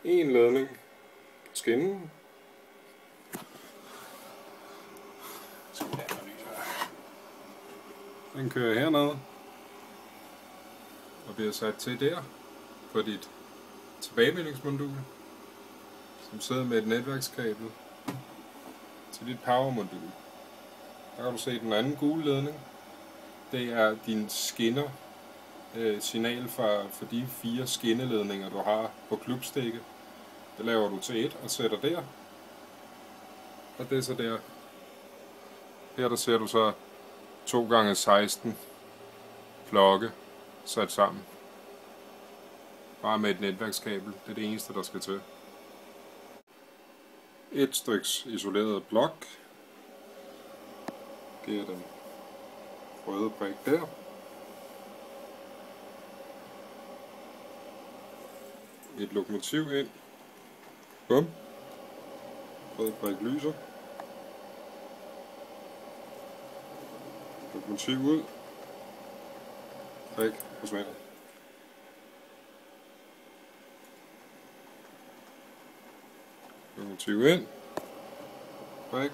En ledning på skinnen. Den kører herned og bliver sat til der på dit tilbagemeldingsmodul, som sidder med et netværkskabel til dit powermodul. Der kan du se den anden gule ledning. Det er din skinner signal for de 4 skinneledninger du har på klubstikket. Det laver du til 1 og sætter der. Og det er så der. Her der ser du så 2x16 klokke sat sammen. Bare med et netværkskabel. Det er det eneste der skal til. Et styks isoleret blok. Giver den røde prik der. Et lokomotiv ind. Bum. Rød prik lyser. Lokomotiv ud. Prik forsvinder. Lokomotiv ind. Prik